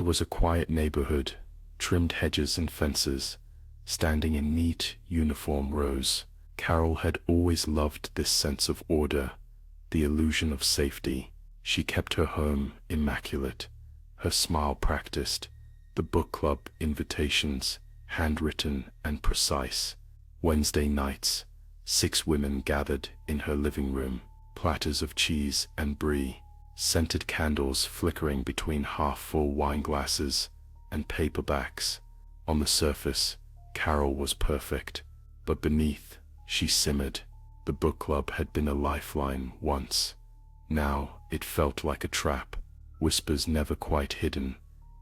was a quiet neighborhood, trimmed hedges and fences, standing in neat, uniform rows. Carol had always loved this sense of order, the illusion of safety. She kept her home immaculate, her smile practiced, the book club invitations handwritten and precise. Wednesday nights, 6 women gathered in her living room, platters of cheese and brie, scented candles flickering between half-full wine glasses and paperbacks. On the surface, Carol was perfect, but beneath, she simmered. The book club had been a lifeline once. Now, it felt like a trap, whispers never quite hidden,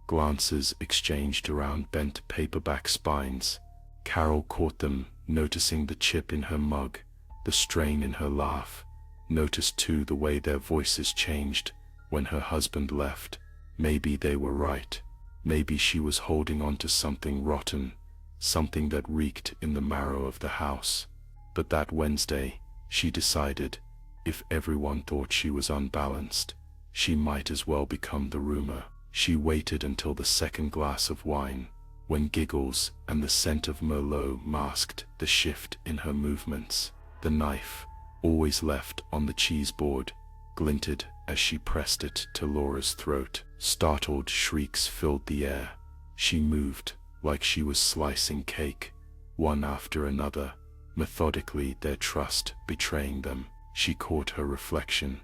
glances exchanged around bent paperback spines. Carol caught them, noticing the chip in her mug, the strain in her laugh, noticed too the way their voices changed when her husband left. Maybe they were right. Maybe she was holding on to something rotten, something that reeked in the marrow of the house. But that Wednesday, she decided, if everyone thought she was unbalanced, she might as well become the rumor. She waited until the second glass of wine, when giggles and the scent of Merlot masked the shift in her movements. The knife, always left on the cheese board, glinted as she pressed it to Laura's throat. Startled shrieks filled the air. She moved like she was slicing cake, one after another, methodically, their trust betraying them. She caught her reflection,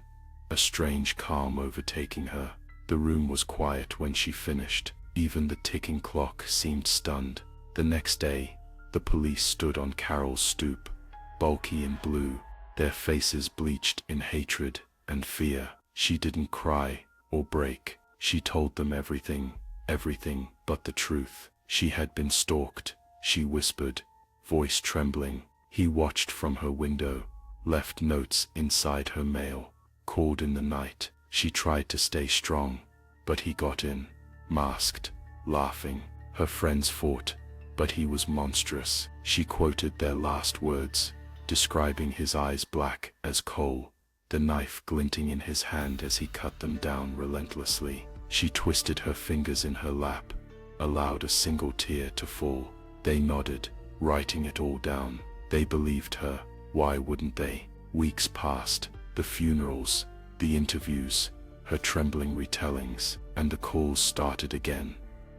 a strange calm overtaking her. The room was quiet when she finished. Even the ticking clock seemed stunned. The next day, the police stood on Carol's stoop, bulky in blue, their faces bleached in hatred and fear. She didn't cry or break. She told them everything, everything but the truth. She had been stalked, she whispered, voice trembling. He watched from her window, left notes inside her mail, called in the night. She tried to stay strong, but he got in, masked, laughing. Her friends fought, but he was monstrous. She quoted their last words, describing his eyes black as coal, the knife glinting in his hand as he cut them down relentlessly. She twisted her fingers in her lap, allowed a single tear to fall. They nodded, writing it all down. They believed her. Why wouldn't they? Weeks passed, the funerals, the interviews, her trembling retellings, and the calls started again.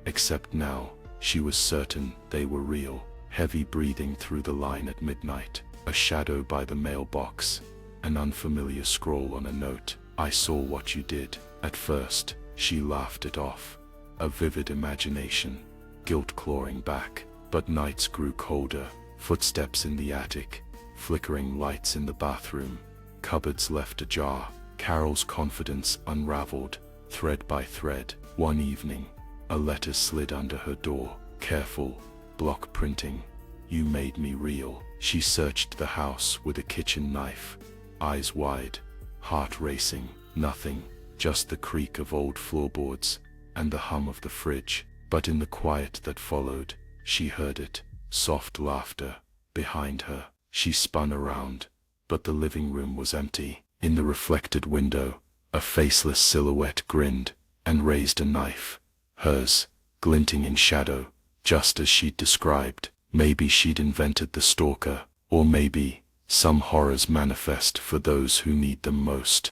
Except now, she was certain they were real. Heavy breathing through the line at midnight, a shadow by the mailbox, an unfamiliar scroll on a note. I saw what you did. At first, she laughed it off. A vivid imagination, guilt clawing back. But nights grew colder, footsteps in the attic, flickering lights in the bathroom, cupboards left ajar. Carol's confidence unraveled, thread by thread. One evening, a letter slid under her door, careful, block printing. You made me real. She searched the house with a kitchen knife, eyes wide, heart racing. Nothing, just the creak of old floorboards and the hum of the fridge. But in the quiet that followed, she heard it, soft laughter behind her. She spun around, but the living room was empty. In the reflected window, a faceless silhouette grinned and raised a knife, hers, glinting in shadow, just as she'd described. Maybe she'd invented the stalker, or maybe some horrors manifest for those who need them most.